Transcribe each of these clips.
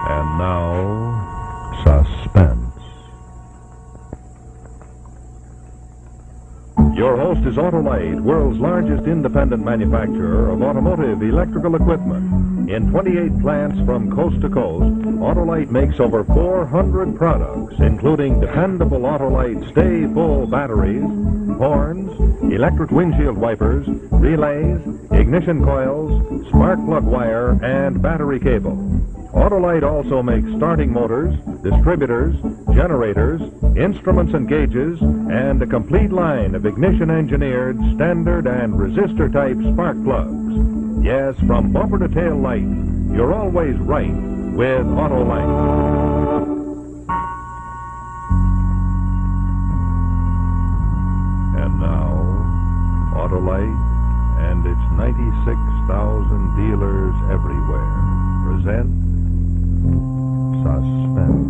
And now, Suspense. Your host is Autolite, world's largest independent manufacturer of automotive electrical equipment. In 28 plants from coast to coast, Autolite makes over 400 products, including dependable Autolite stay-full batteries, horns, electric windshield wipers, relays, ignition coils, spark plug wire, and battery cable. Autolite also makes starting motors, distributors, generators, instruments and gauges, and a complete line of ignition-engineered standard and resistor-type spark plugs. Yes, from bumper to tail light, you're always right with Autolite. And now, Autolite and its 96,000 dealers everywhere present Suspense.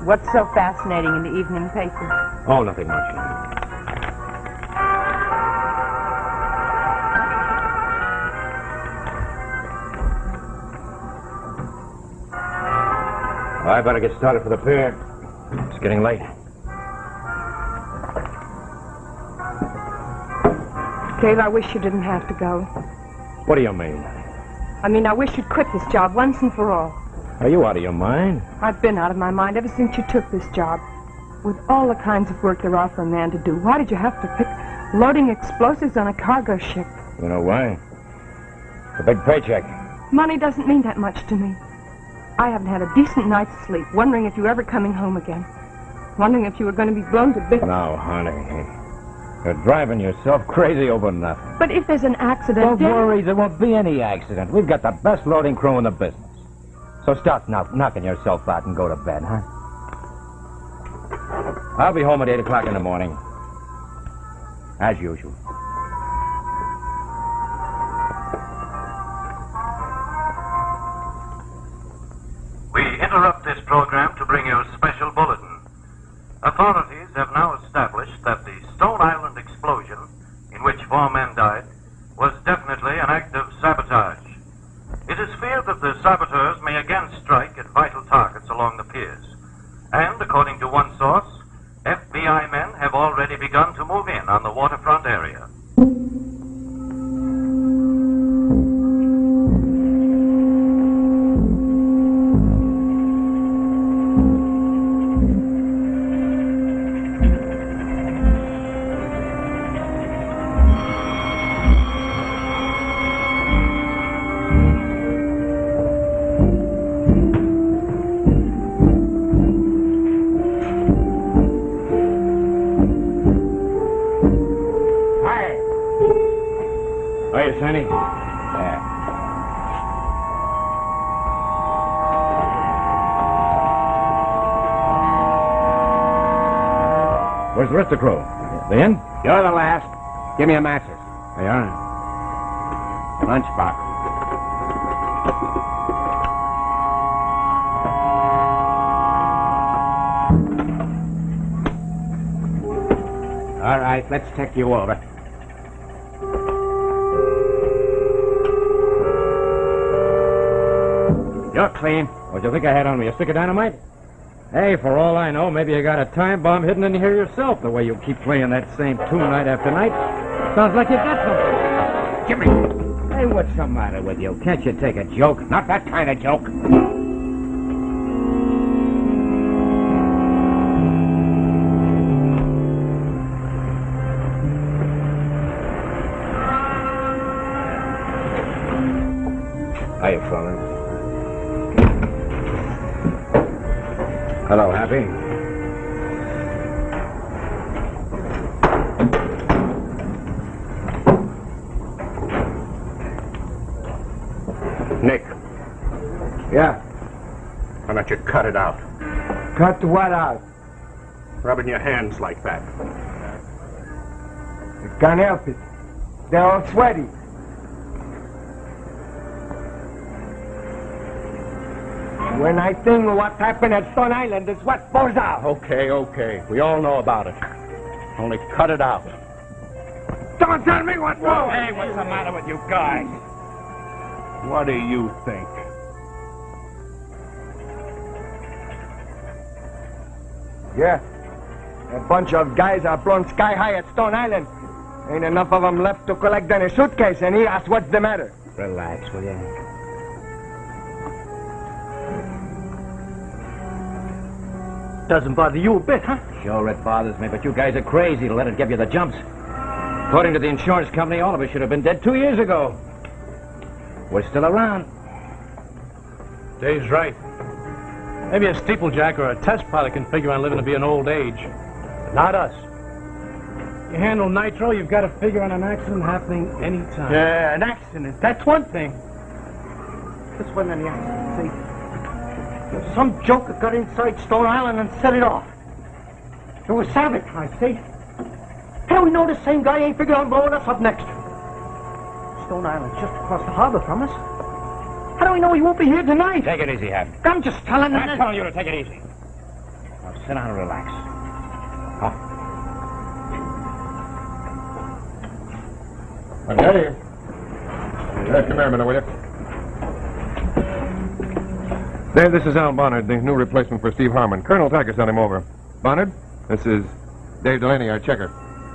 What's so fascinating in the evening paper? Oh, nothing much. I better get started for the pier. It's getting late. Dave, I wish you didn't have to go. What do you mean? I mean, I wish you'd quit this job once and for all. Are you out of your mind? I've been out of my mind ever since you took this job. With all the kinds of work there are for a man to do, why did you have to pick loading explosives on a cargo ship? You know why? It's a big paycheck. Money doesn't mean that much to me. I haven't had a decent night's sleep, wondering if you were ever coming home again. Wondering if you were going to be blown to bits. Now, honey, you're driving yourself crazy over nothing. But if there's an accident... Don't worry, there won't be any accident. We've got the best loading crew in the business. So stop knocking yourself out and go to bed, huh? I'll be home at 8 o'clock in the morning. As usual. We interrupt this program to bring you a special bulletin. Authorities have now established that the Stone Island explosion, in which 4 men died, was definitely an act of sabotage. It is feared that the saboteurs may again strike at vital targets along the piers. And, according to one source, FBI men have already begun to move in on the waterfront area. Sonny? Where's the rest of the crew? They in? You're the last. Give me a matches. They are. Lunchbox. All right, let's take you over. You're clean. What'd you think I had on me? A stick of dynamite? Hey, for all I know, maybe you got a time bomb hidden in here yourself, the way you keep playing that same tune night after night. Sounds like you got something. Jimmy! Hey, what's the matter with you? Can't you take a joke? Not that kind of joke. Hiya, fellas. Hello, Happy. Nick, Yeah. why don't you cut it out? Cut what out? Rubbing your hands like that. You can't help it. They're all sweaty. When I think what happened at Stone Island is what pours out. Okay. We all know about it. Only cut it out. Don't tell me what for. Hey, what's the matter with you guys? What do you think? Yeah. A bunch of guys are blown sky high at Stone Island. Ain't enough of them left to collect any suitcase, and he asks what's the matter. Relax, will you? Doesn't bother you a bit, huh? Sure it bothers me, but you guys are crazy to let it give you the jumps. According to the insurance company, all of us should have been dead 2 years ago. We're still around. Dave's right. Maybe a steeplejack or a test pilot can figure on living to be an old age. Not us. You handle nitro, you've got to figure on an accident happening anytime. Yeah, an accident. That's one thing. This wasn't any accident, see? Some joker got inside Stone Island and set it off. It was sabotage, see? How do we know the same guy ain't figured on blowing us up next? Stone Island's just across the harbor from us. How do we know he won't be here tonight? Take it easy, Happy. I'm just telling you. I'm telling you to take it easy. Now sit down and relax. Come. Dave. Dave, come here a minute, will you? Dave, this is Al Bonard, the new replacement for Steve Harmon. Colonel Tacker sent him over. Bonard, this is Dave Delaney, our checker.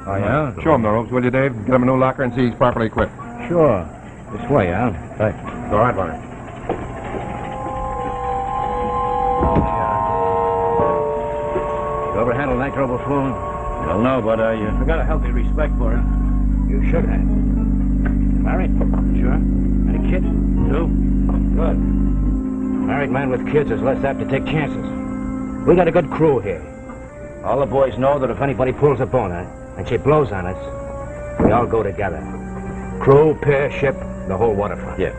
Oh, yeah? Show him the ropes, will you, Dave? Get him a new locker and see he's properly equipped. Sure. This way, Al. Right. All right, Bonard. You ever handled nitro before? Well, no, but I got a healthy respect for it. You should have. Married? Sure. Any kids? 2. Good. Married man with kids is less apt to take chances. We got a good crew here. All the boys know that if anybody pulls a boner and she blows on us, we all go together. Crew, pair, ship, the whole waterfront. Yeah.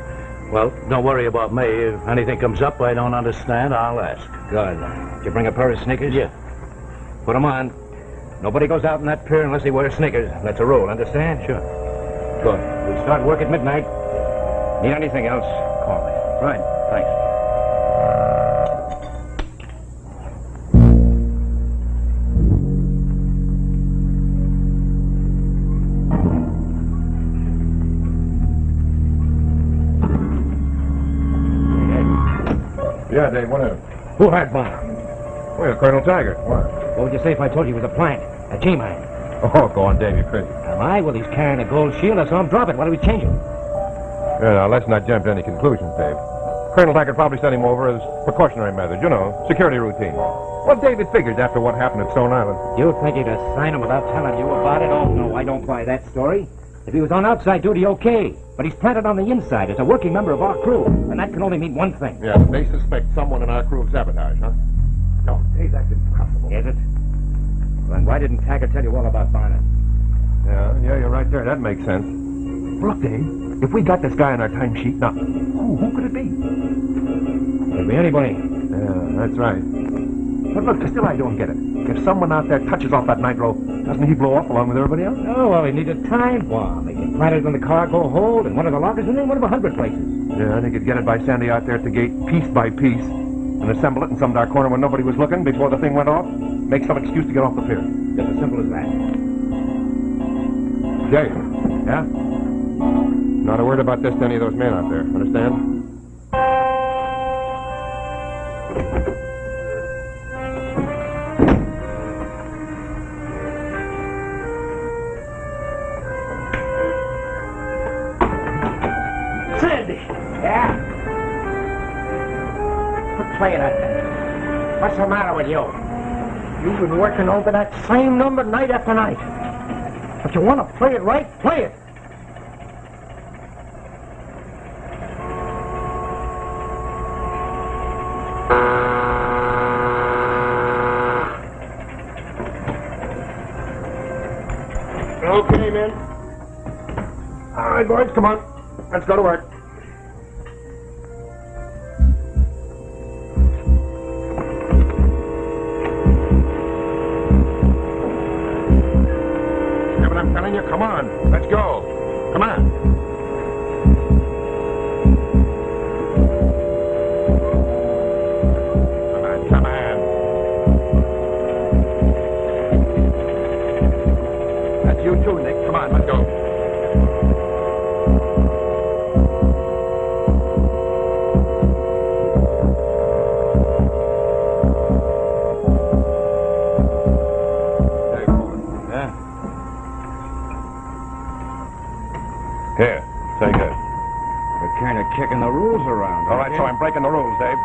Well, don't worry about me. If anything comes up I don't understand, I'll ask. Good. Did you bring a pair of sneakers? Yeah. Put them on. Nobody goes out in that pier unless he wears sneakers. That's a rule, understand? Sure. Good. We start work at midnight. Need anything else, call me. Right. Thanks. Yeah, Dave, what is it? Who had Bonner? Well, Colonel Taggart. What? What would you say if I told you he was a plant? A G-man? Oh, go on, Dave, you're crazy. Am I? Well, he's carrying a gold shield. I saw him drop it. Why do we change him? Yeah, now, let's not jump to any conclusions, Dave. Colonel Taggart probably sent him over as precautionary measures, you know, security routine. Well, David figured after what happened at Stone Island. You think he'd assign him without telling you about it? Oh, no, I don't buy that story. If he was on outside duty, okay. But he's planted on the inside as a working member of our crew. And that can only mean one thing. Yeah, they suspect someone in our crew of sabotage, huh? No, Dave, that's impossible. Is it? Well, then why didn't Taggart tell you all about Barnett? Yeah, you're right there. That makes sense. Look, Dave, if we got this guy on our timesheet, now, who could it be? Could be anybody. Yeah, that's right. But look, still I don't get it. If someone out there touches off that nitro, doesn't he blow up along with everybody else? Oh, well, he needs a time bomb. He can plant it in the cargo hold, in one of the lockers, and in one of 100 places. Yeah, they could get it by Sandy out there at the gate, piece by piece, and assemble it in some dark corner when nobody was looking before the thing went off. Make some excuse to get off the pier. Just as simple as that. Dave. Yeah? Not a word about this to any of those men out there, understand? Sandy! Yeah? Quit playing that thing. What's the matter with you? You've been working over that same number night after night. But you want to play it right, play it. Okay, men. All right, boys, come on. Let's go to work. Yeah, but I'm telling you, come on. Let's go. Come on. You too, Nick. Come on, let's go. Yeah. Here, take it. We're kind of kicking the rules around. All right, so I'm breaking the rules, Dave.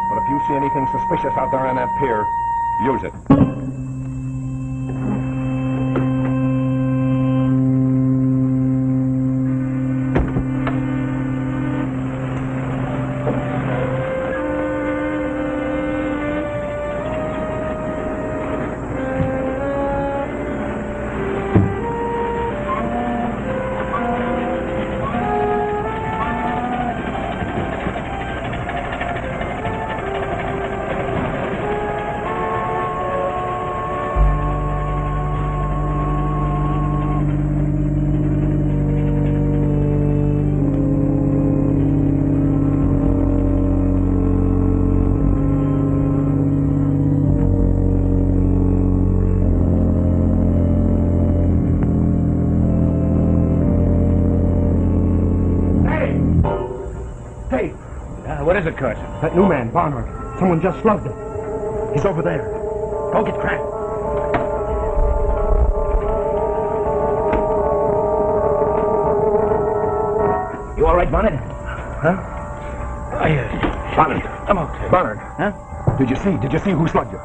But if you see anything suspicious out there on that pier, use it. What is it, Kurt? That new man, Barnard. Someone just slugged him. He's over there. Go get Crank. You all right, Barnard? Huh? Barnard. I'm okay. Barnard. Huh? Did you see who slugged you?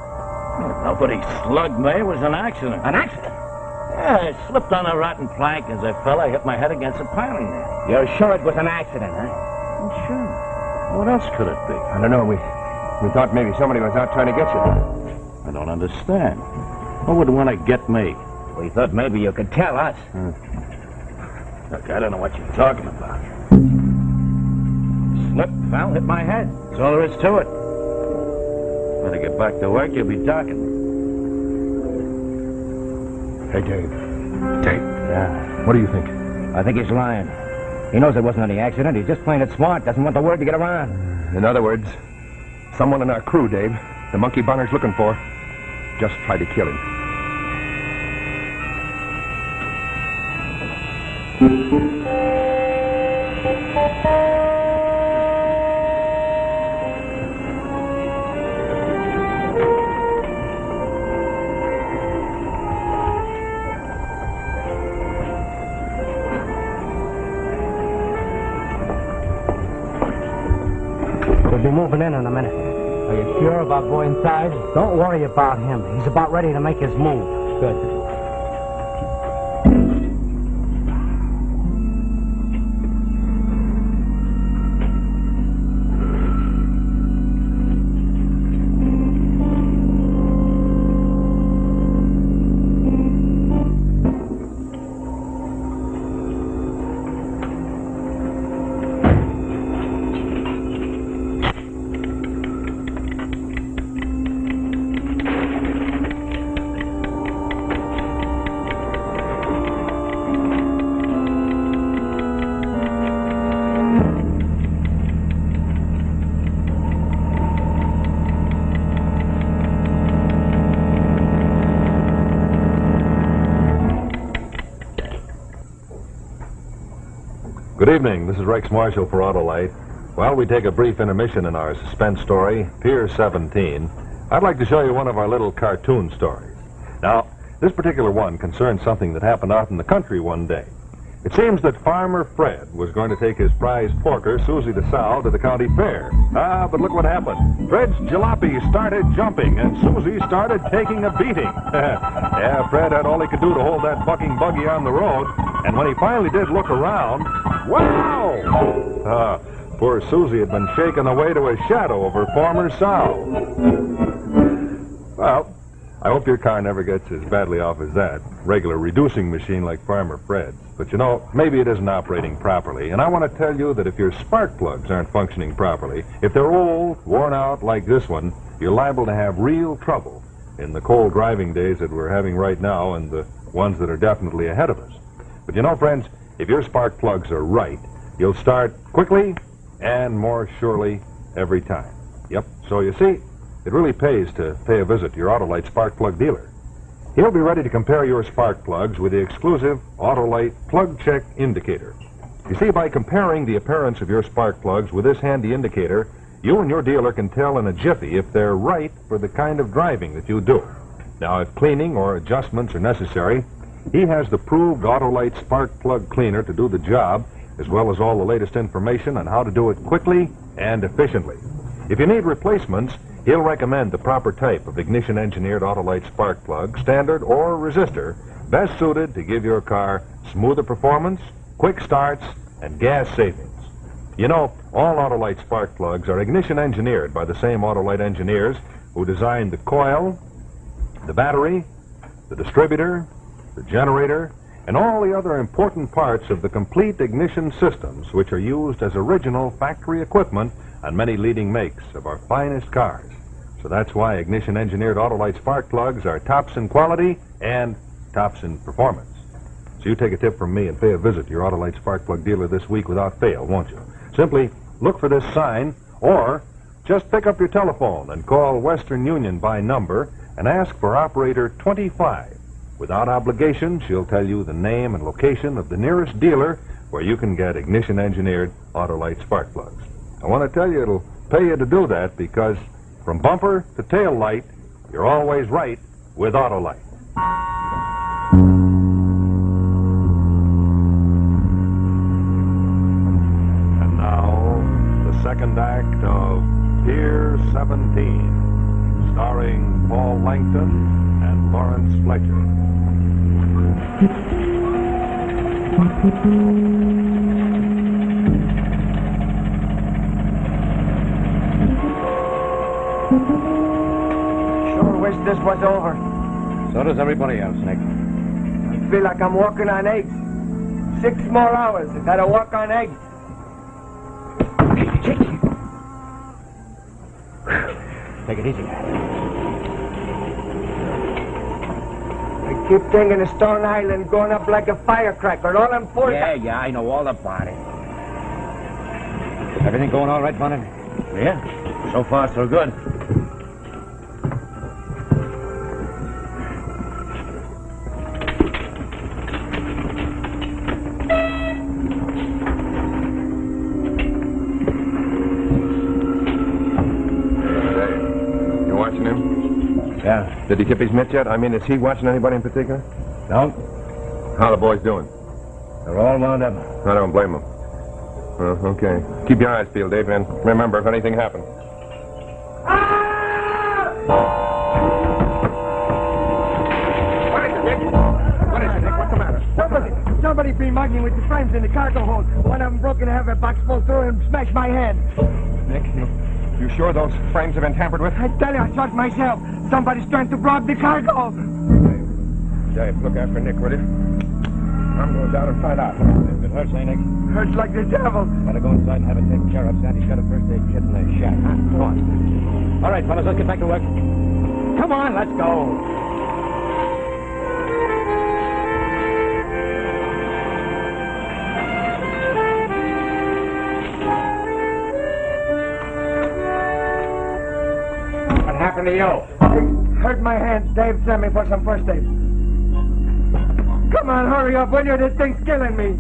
Nobody slugged me. It was an accident. An accident? Yeah, I slipped on a rotten plank as I fell. I hit my head against a piling there. You're sure it was an accident, huh? I'm sure. What else could it be? I don't know. We thought maybe somebody was out trying to get you. I don't understand. Who would want to get me? We thought maybe you could tell us. Look, I don't know what you're talking about. Slipped, fell, hit my head. That's all there is to it. Better get back to work. You'll be talking. Hey, Dave. Dave. Yeah. What do you think? I think he's lying. He knows it wasn't any accident. He's just playing it smart. Doesn't want the word to get around. In other words, someone in our crew, Dave, the monkey Bonner's looking for, just tried to kill him. We'll be moving in a minute. Are you sure about boy inside? Don't worry about him. He's about ready to make his move. Good. Good evening. This is Rex Marshall for Autolite. While we take a brief intermission in our suspense story, Pier 17, I'd like to show you one of our little cartoon stories. Now, this particular one concerns something that happened out in the country one day. It seems that Farmer Fred was going to take his prize porker, Susie the Sow, to the county fair. But look what happened. Fred's jalopy started jumping, and Susie started taking a beating. Yeah, Fred had all he could do to hold that bucking buggy on the road, and when he finally did look around, wow! Poor Susie had been shaken away to a shadow of her former sow. Well, I hope your car never gets as badly off as that. Regular reducing machine like Farmer Fred's. But you know, maybe it isn't operating properly. And I want to tell you that if your spark plugs aren't functioning properly, if they're old, worn out like this one, you're liable to have real trouble in the cold driving days that we're having right now and the ones that are definitely ahead of us. But you know, friends, if your spark plugs are right, you'll start quickly and more surely every time. Yep, so you see, it really pays to pay a visit to your Autolite spark plug dealer. He'll be ready to compare your spark plugs with the exclusive Autolite Plug Check Indicator. You see, by comparing the appearance of your spark plugs with this handy indicator, you and your dealer can tell in a jiffy if they're right for the kind of driving that you do. Now, if cleaning or adjustments are necessary, he has the proved Autolite spark plug cleaner to do the job, as well as all the latest information on how to do it quickly and efficiently. If you need replacements, he'll recommend the proper type of ignition-engineered Autolite spark plug, standard or resistor, best suited to give your car smoother performance, quick starts, and gas savings. You know, all Autolite spark plugs are ignition-engineered by the same Autolite engineers who designed the coil, the battery, the distributor, the generator, and all the other important parts of the complete ignition systems which are used as original factory equipment on many leading makes of our finest cars. So that's why ignition-engineered Autolite spark plugs are tops in quality and tops in performance. So you take a tip from me and pay a visit to your Autolite spark plug dealer this week without fail, won't you? Simply look for this sign, or just pick up your telephone and call Western Union by number and ask for operator 25. Without obligation, she'll tell you the name and location of the nearest dealer where you can get ignition-engineered Autolite spark plugs. I want to tell you it'll pay you to do that because from bumper to tail light, you're always right with Autolite. And now, the second act of Pier 17, starring Paul Langton and Lawrence Fletcher. Sure wish this was over. So does everybody else, Nick. I feel like I'm walking on eggs. 6 more hours. Is that a walk on eggs? Take it easy. I keep thinking of Stone Island going up like a firecracker. All I'm for... Yeah, I know all about it. Everything going all right, Bonnet? Yeah, so far so good. You watching him? Yeah. Did he tip his mitts yet? I mean, is he watching anybody in particular? No, How are the boys doing? they're all wound up. I don't blame them. Okay. Keep your eyes peeled, Dave, and remember if anything happens. What is it, Nick? What's the matter? Somebody been mugging with the frames in the cargo hold. One of them broke in half, a box fall through and smashed my hand. Nick, you sure those frames have been tampered with? I tell you, I saw it myself. Somebody's trying to rob the cargo. Dave, look after Nick, will you? I'm going down and find out. If it hurts, eh, Nick? Hurts like the devil. Better go inside and have it taken care of. Sandy's got a first aid kit in the shack. Huh? Come on. All right, fellas, let's get back to work. Come on, let's go. What happened to you? It hurt my hand. Dave sent me for some first aid. Come on, hurry up, will you? This thing's killing me.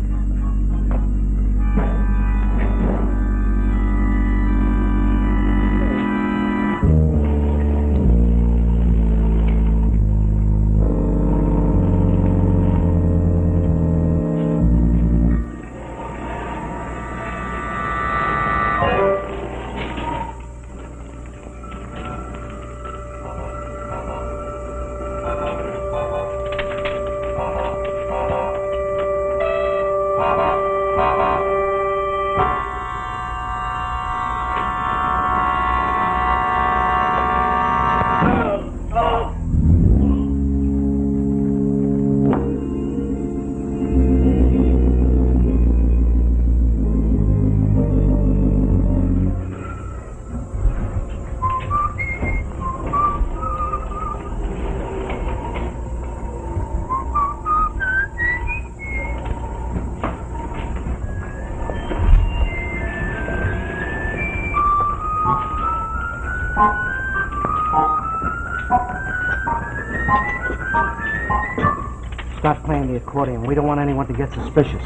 start playing the accordion. We don't want anyone to get suspicious.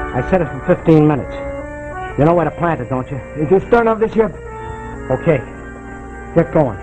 I set it for 15 minutes. You know where to plant it, don't you? You just turn off the ship. Okay. Get going.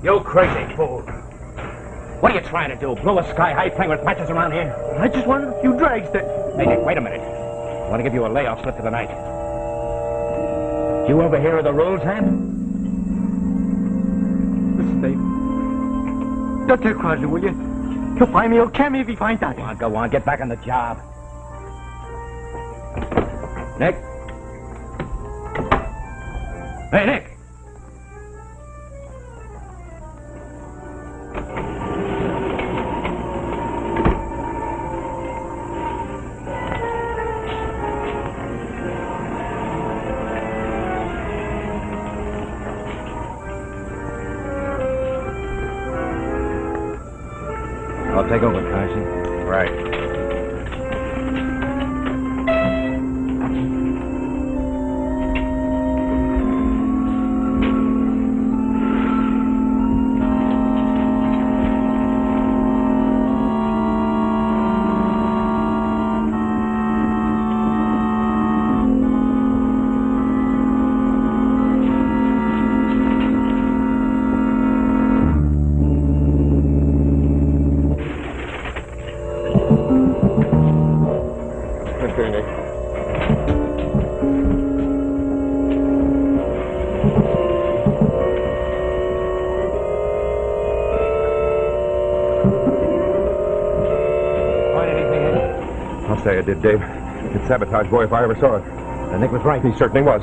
You crazy fool. What are you trying to do? Blow a sky-high plane with matches around here? I just wanted a few drags that... Hey, Nick, wait a minute. I want to give you a layoff slip for the night. Did you overhear of the rules, Ham? Listen, Dave. Don't tell Crosby, will you? He'll find me. He'll kill me if he finds out. Go on. Get back on the job. Nick? Hey, Nick! I'll take over, Carson. Right. Say I did, Dave. It's sabotage, boy, if I ever saw it. And Nick was right. He certainly was.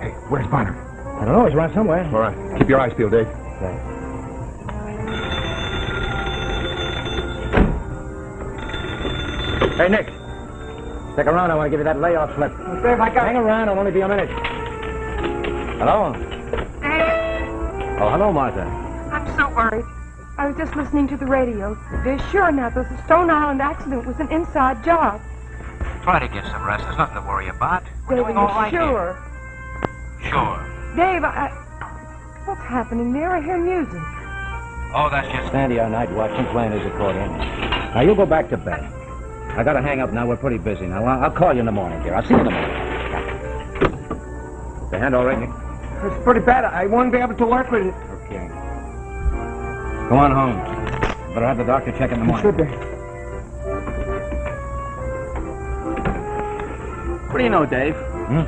Hey, where's Bonner? I don't know. He's around somewhere. All right. Keep your eyes peeled, Dave. Okay. Hey, Nick. Stick around. I want to give you that layoff slip. Dave, I got... Hang around. I'll only be a minute. Hello? Oh, hello, Martha. I'm so worried. I was just listening to the radio. They're sure now that the Stone Island accident was an inside job. Try to get some rest. There's nothing to worry about. We're Dave, doing all you're right sure? here. Sure. Dave, what's happening there? I hear music. Oh, that's just Sandy, our night watchman, playing his accordion. Now, you go back to bed. I gotta hang up now. We're pretty busy now. I'll call you in the morning, dear. I'll see you in the morning. The hand all right, Nick? It's pretty bad. I won't be able to work with it. Okay. Go on home. Better have the doctor check in the morning. Should be. What do you know, Dave?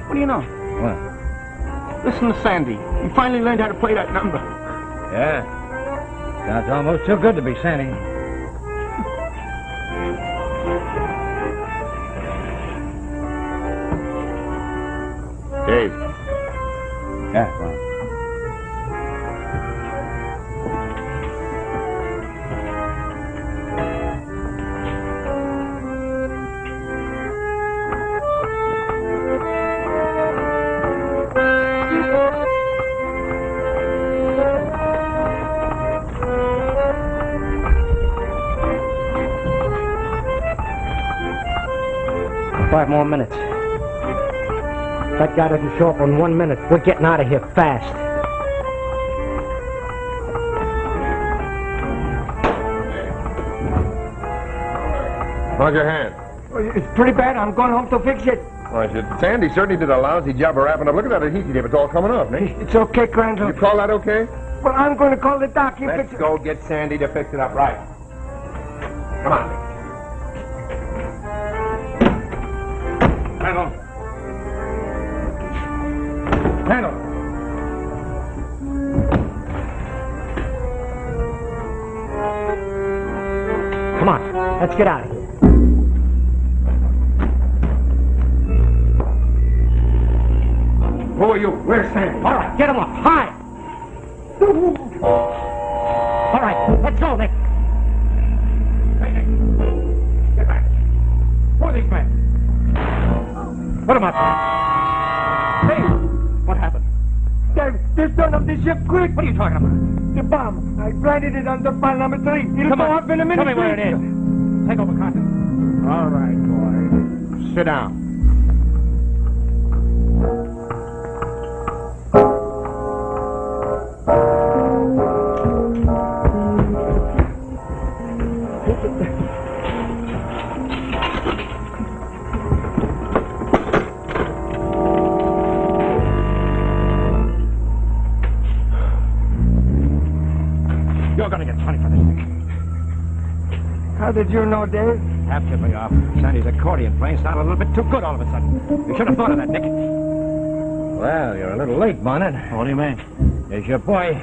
What do you know? What? Listen to Sandy. He finally learned how to play that number. Yeah. Sounds almost too good to be Sandy. Dave. Yeah, Ron. Five more minutes. That guy doesn't show up in 1 minute. We're getting out of here fast. How's your hand? It's pretty bad. I'm going home to fix it. Well, Sandy certainly did a lousy job of wrapping up. Look at that adhesive. It's all coming off, Nick. It's okay, Crandall. You call that okay? Well, I'm going to call the doc. You Let's fix it. go get Sandy to fix it up right. Come on. Handle. Come on, let's get out of here. Who are you? Where's Sam? All right, get him up, high. All right, let's go, Nick. Hey, Nick. Get back. Who are these men? Put him up. Hey, what happened? They turned up the ship quick. What are you talking about? The bomb. I planted it on the file number 3. It'll Come go on, up in a minute. tell me where it is. Take over, Carson. All right, boy. Sit down. You're gonna get 20 for this. How did you know, Dave? Captured me off. Sandy's accordion playing sounded a little bit too good all of a sudden. You should have thought of that, Nick. Well, you're a little late, Bonnet. What do you mean? There's your boy.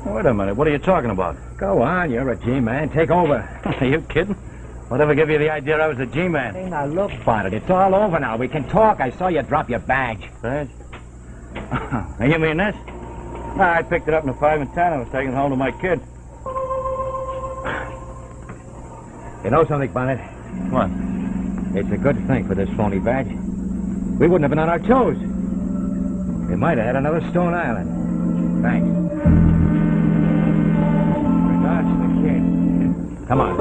Wait a minute. What are you talking about? Go on, you're a G-man. Take over. Are you kidding? Whatever gave you the idea I was a G-man? Hey, now look, Bonnet. It's all over now. We can talk. I saw you drop your badge. Badge? You mean this? No, I picked it up in the 5 and 10. I was taking it home to my kid. You know something, Bonnet? What? It's a good thing for this phony badge. We wouldn't have been on our toes. We might have had another Stone Island. Thanks. Regards to the kid. Come on.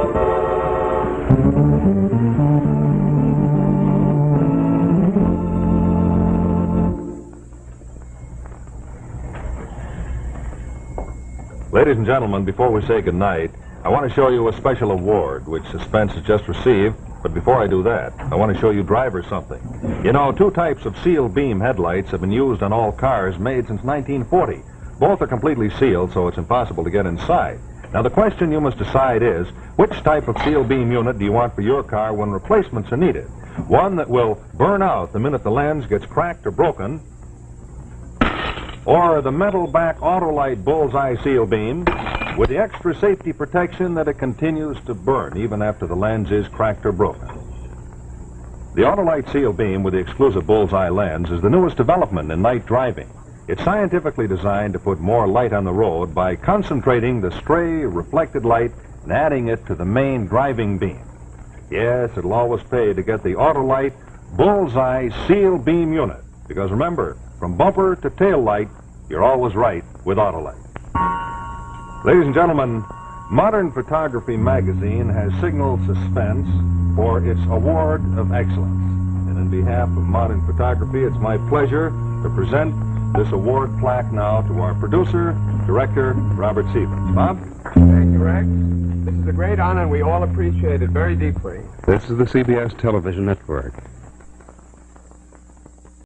Ladies and gentlemen, before we say goodnight, I want to show you a special award which Suspense has just received. But before I do that, I want to show you drivers something. You know, 2 types of seal beam headlights have been used on all cars made since 1940. Both are completely sealed, so it's impossible to get inside. Now, the question you must decide is, which type of seal beam unit do you want for your car when replacements are needed? One that will burn out the minute the lens gets cracked or broken, or the metal back Autolite bullseye seal beam with the extra safety protection that it continues to burn even after the lens is cracked or broken. The Autolite seal beam with the exclusive bullseye lens is the newest development in night driving. It's scientifically designed to put more light on the road by concentrating the stray reflected light and adding it to the main driving beam. Yes, it'll always pay to get the Autolite bullseye seal beam unit, because remember, from bumper to tail light, you're always right with Autolite. Ladies and gentlemen, Modern Photography magazine has signaled Suspense for its award of excellence. And on behalf of Modern Photography, it's my pleasure to present this award plaque now to our producer, director, Robert Stevens. Bob? Thank you, Rex. This is a great honor, and we all appreciate it very deeply. This is the CBS Television Network.